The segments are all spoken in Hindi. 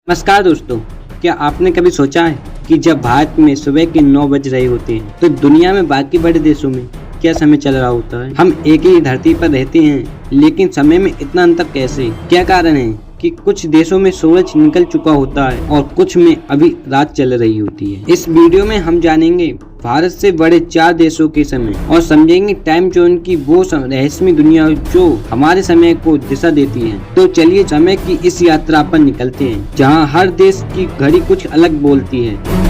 नमस्कार दोस्तों, क्या आपने कभी सोचा है कि जब भारत में सुबह के 9 बज रहे होते हैं तो दुनिया में बाकी बड़े देशों में क्या समय चल रहा होता है। हम एक ही धरती पर रहते हैं, लेकिन समय में इतना अंतर कैसे? क्या कारण है कि कुछ देशों में सूरज निकल चुका होता है और कुछ में अभी रात चल रही होती है। इस वीडियो में हम जानेंगे भारत से बड़े 4 देशों के समय और समझेंगे टाइम जोन की वो रहस्यमय दुनिया जो हमारे समय को दिशा देती है। तो चलिए समय की इस यात्रा पर निकलते हैं, जहां हर देश की घड़ी कुछ अलग बोलती है।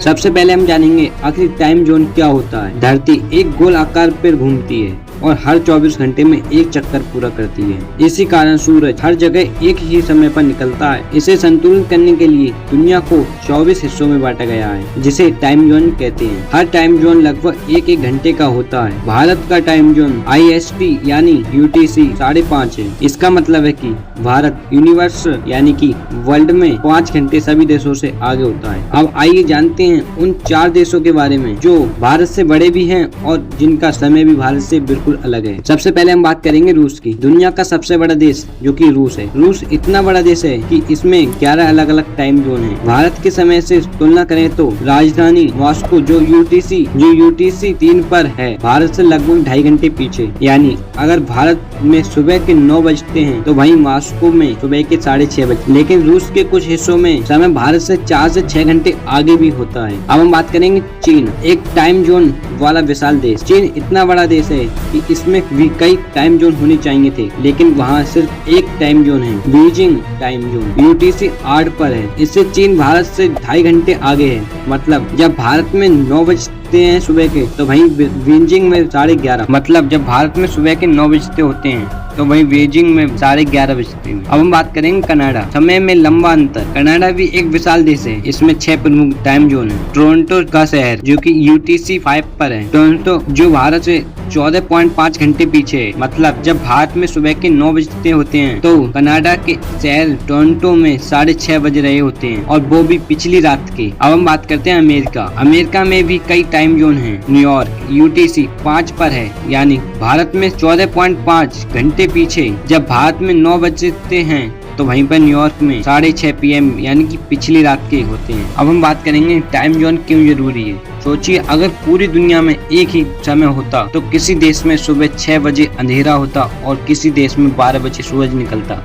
सबसे पहले हम जानेंगे आखिर टाइम जोन क्या होता है। धरती एक गोल आकार पर घूमती है और हर 24 घंटे में एक चक्कर पूरा करती है। इसी कारण सूरज हर जगह एक ही समय पर निकलता है। इसे संतुलित करने के लिए दुनिया को 24 हिस्सों में बांटा गया है, जिसे टाइम जोन कहते हैं। हर टाइम जोन लगभग एक घंटे का होता है। भारत का टाइम जोन IST यानी UTC 5:30 है। इसका मतलब है कि भारत यूनिवर्स यानी कि वर्ल्ड में 5 घंटे सभी देशों से आगे होता है। अब आइए जानते हैं उन 4 देशों के बारे में जो भारत से बड़े भी हैं और जिनका समय भी भारत से बिल्कुल अलग है। सबसे पहले हम बात करेंगे रूस की। दुनिया का सबसे बड़ा देश जो कि रूस है। रूस इतना बड़ा देश है कि इसमें 11 अलग अलग टाइम जोन है। भारत के समय से तुलना करें तो राजधानी मॉस्को जो UTC 3 पर है, भारत से लगभग 2.5 घंटे पीछे। यानी अगर भारत में सुबह के 9 बजते हैं तो वहीं मॉस्को में सुबह के 6:30 बजे। लेकिन रूस के कुछ हिस्सों में समय भारत से 4 से 6 घंटे आगे भी होता है। अब हम बात करेंगे चीन, एक टाइम जोन वाला विशाल देश। चीन इतना बड़ा देश है कि इसमें भी कई टाइम जोन होने चाहिए थे, लेकिन वहाँ सिर्फ एक टाइम जोन है, बीजिंग टाइम जोन UTC 8 पर है। इससे चीन भारत से 2.5 घंटे आगे है। मतलब जब भारत में 9 बजते हैं सुबह के तो वहीं बीजिंग में 11:30। मतलब जब भारत में सुबह के 9 बजते होते हैं तो वहीं बीजिंग में 11:30 बजते हैं। अब हम बात करेंगे कनाडा, समय में लंबा अंतर। कनाडा भी एक विशाल देश है। इसमें 6 प्रमुख टाइम जोन है। टोरंटो का शहर जो कि UTC 5 पर है। टोरंटो जो भारत से 14.5 घंटे पीछे है। मतलब जब भारत में सुबह के 9 बजते होते हैं तो कनाडा के शहर टोरंटो में 6:30 बज रहे होते हैं, और वो भी पिछली रात के। अब हम बात करते हैं अमेरिका। अमेरिका में भी कई टाइम जोन है। न्यूयॉर्क UTC 5 पर है, यानी भारत में 14.5 घंटे पीछे। जब भारत में 9 बजते हैं तो वहीं पर न्यूयॉर्क में 6:30 PM यानी कि पिछली रात के होते हैं। अब हम बात करेंगे टाइम जोन क्यों जरूरी है। सोचिए, अगर पूरी दुनिया में एक ही समय होता तो किसी देश में सुबह 6 बजे अंधेरा होता और किसी देश में 12 बजे सूरज निकलता।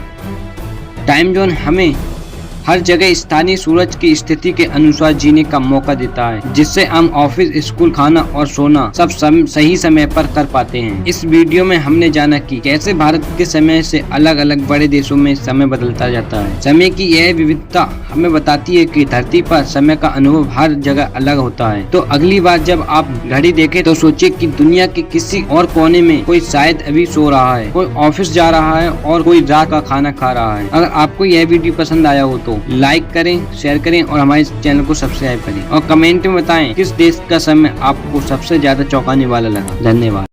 टाइम जोन हमें हर जगह स्थानीय सूरज की स्थिति के अनुसार जीने का मौका देता है, जिससे हम ऑफिस, स्कूल, खाना और सोना सब सही समय पर कर पाते हैं। इस वीडियो में हमने जाना कि कैसे भारत के समय से अलग अलग बड़े देशों में समय बदलता जाता है। समय की यह विविधता हमें बताती है कि धरती पर समय का अनुभव हर जगह अलग होता है। तो अगली बार जब आप घड़ी देखें तो सोचिए कि दुनिया के किसी और कोने में कोई शायद अभी सो रहा है, कोई ऑफिस जा रहा है और कोई रात का खाना खा रहा है। अगर आपको यह वीडियो पसंद आया हो तो लाइक करें, शेयर करें और हमारे चैनल को सब्सक्राइब करें, और कमेंट में बताएं किस देश का समय आपको सबसे ज्यादा चौंकाने वाला लगा। धन्यवाद।